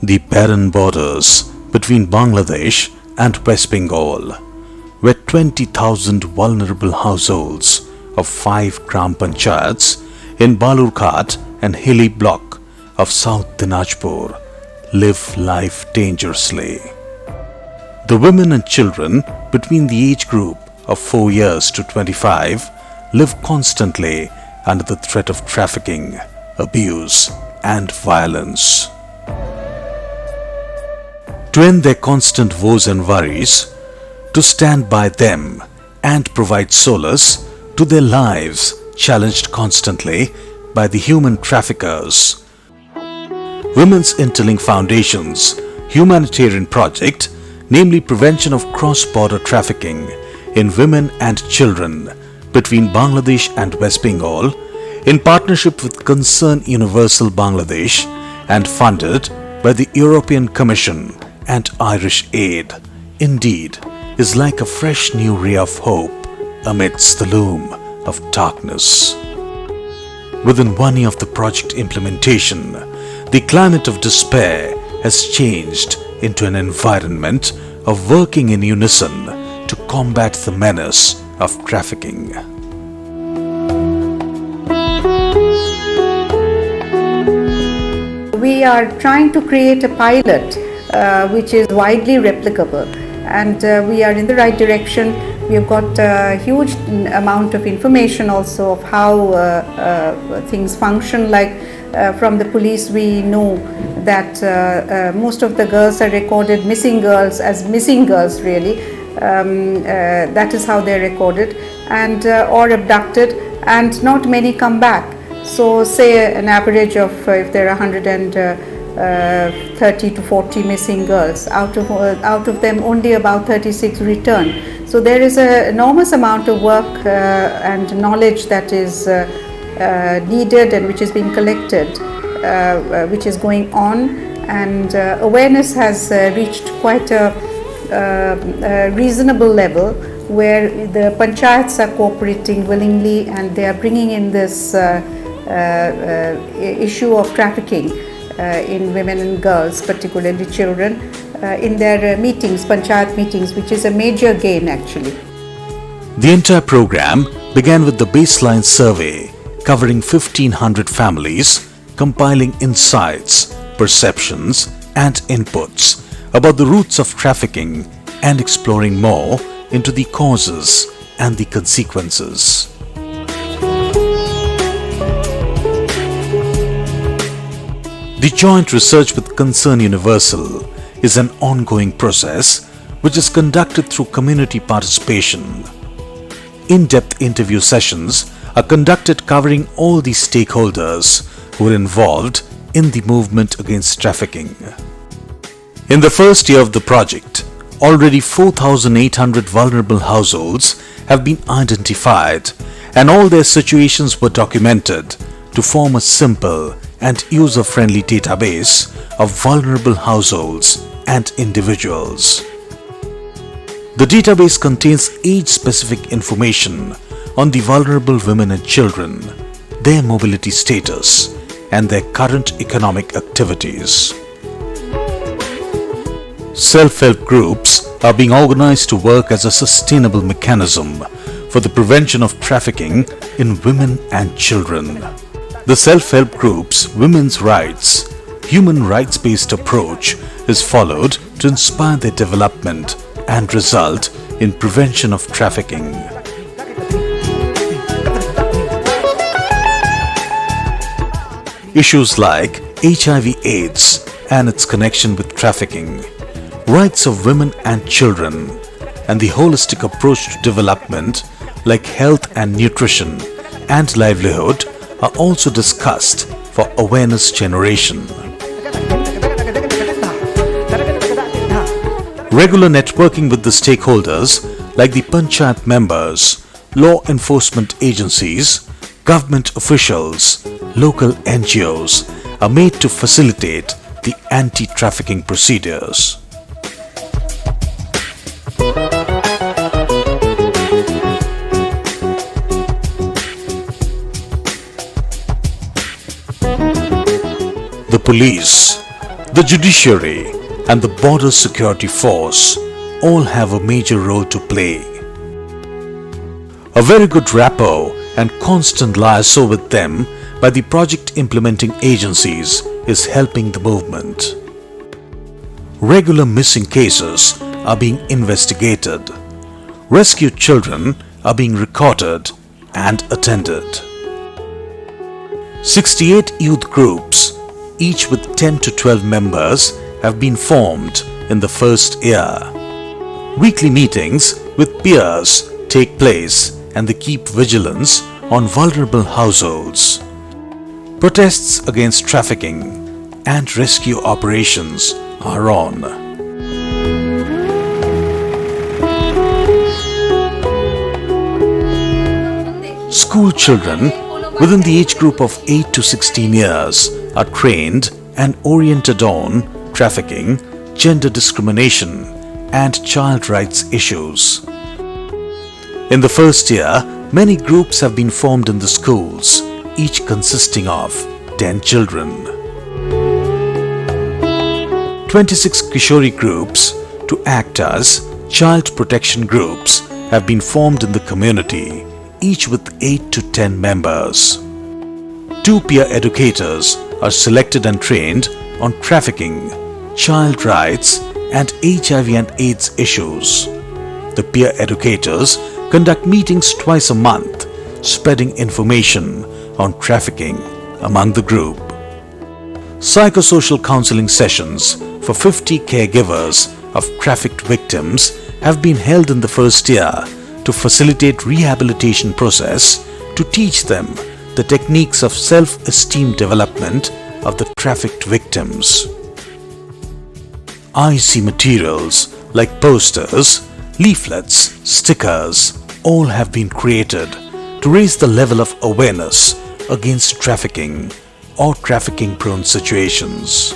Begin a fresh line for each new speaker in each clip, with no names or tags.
the barren borders between Bangladesh and West Bengal, where 20,000 vulnerable households of 5 Gram Panchayats in Balurghat and hilly block of South Dinajpur live life dangerously. The women and children between the age group of 4 years to 25 live constantly under the threat of trafficking, abuse and violence. To end their constant woes and worries, to stand by them and provide solace to their lives challenged constantly by the human traffickers, Women's Interlink Foundation's humanitarian project, namely prevention of cross-border trafficking in women and children between Bangladesh and West Bengal, in partnership with Concern Universal Bangladesh and funded by the European Commission and Irish Aid, indeed is like a fresh new ray of hope amidst the loom of darkness. Within 1 year of the project implementation, the climate of despair has changed into an environment of working in unison to combat the menace of trafficking.
We are trying to create a pilot which is widely replicable, and we are in the right direction. We have got a huge amount of information also of how things function. Like from the police, we know that most of the girls are recorded missing girls as missing girls, really. That is how they are recorded, and or abducted, and not many come back. So say an average of if there are 130 to 40 missing girls, out of them only about 36 return. So there is an enormous amount of work and knowledge that is needed and which is being collected, which is going on, and awareness has reached quite a reasonable level, where the panchayats are cooperating willingly, and they are bringing in this issue of trafficking in women and girls, particularly children, in their meetings, panchayat meetings, which is a major gain actually.
The entire program began with the baseline survey covering 1,500 families, compiling insights, perceptions and inputs about the roots of trafficking and exploring more into the causes and the consequences. The joint research with Concern Universal is an ongoing process which is conducted through community participation. In-depth interview sessions are conducted covering all the stakeholders who are involved in the movement against trafficking. In the first year of the project, already 4,800 vulnerable households have been identified, and all their situations were documented to form a simple and user-friendly database of vulnerable households and individuals. The database contains age-specific information on the vulnerable women and children, their mobility status, and their current economic activities. Self-help groups are being organized to work as a sustainable mechanism for the prevention of trafficking in women and children. The self-help group's women's rights, human rights-based approach is followed to inspire their development and result in prevention of trafficking. Issues like HIV/AIDS and its connection with trafficking, rights of women and children, and the holistic approach to development like health and nutrition and livelihood are also discussed for awareness generation. Regular networking with the stakeholders like the panchayat members, law enforcement agencies, government officials, local NGOs are made to facilitate the anti-trafficking procedures. The police, The judiciary and the border security force all have a major role to play. A very good rapport and constant liaison with them by the project implementing agencies is helping the movement. Regular missing cases are being investigated. Rescued children are being recorded and attended. 68 youth groups, each with 10 to 12 members, have been formed in the first year. Weekly meetings with peers take place and they keep vigilance on vulnerable households. Protests against trafficking and rescue operations are on. School children within the age group of 8 to 16 years are trained and oriented on trafficking, gender discrimination, and child rights issues. In the first year, many groups have been formed in the schools, each consisting of 10 children. 26 Kishori groups to act as child protection groups have been formed in the community, each with 8 to 10 members. 2 peer educators are selected and trained on trafficking, child rights, and HIV and AIDS issues. The peer educators conduct meetings twice a month, spreading information on trafficking among the group. Psychosocial counseling sessions for 50 caregivers of trafficked victims have been held in the first year to facilitate rehabilitation process, to teach them the techniques of self-esteem development of the trafficked victims. IC materials like posters, leaflets, stickers, all have been created to raise the level of awareness against trafficking or trafficking-prone situations.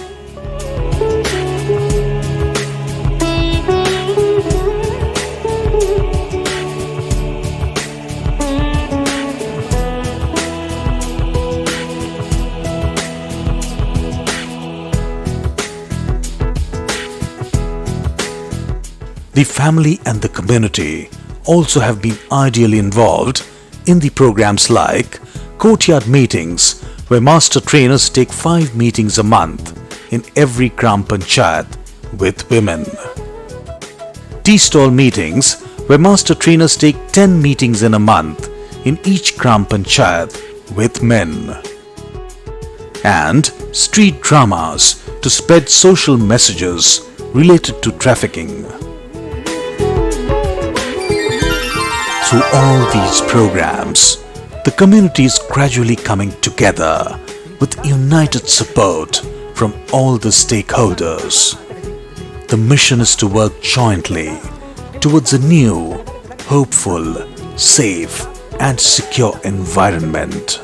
The family and the community also have been ideally involved in the programs like courtyard meetings, where master trainers take 5 meetings a month in every Gram Panchayat with women. Tea stall meetings, where master trainers take 10 meetings in a month in each Gram Panchayat with men. And street dramas to spread social messages related to trafficking. Through all these programs, the community is gradually coming together with united support from all the stakeholders. The mission is to work jointly towards a new, hopeful, safe and secure environment.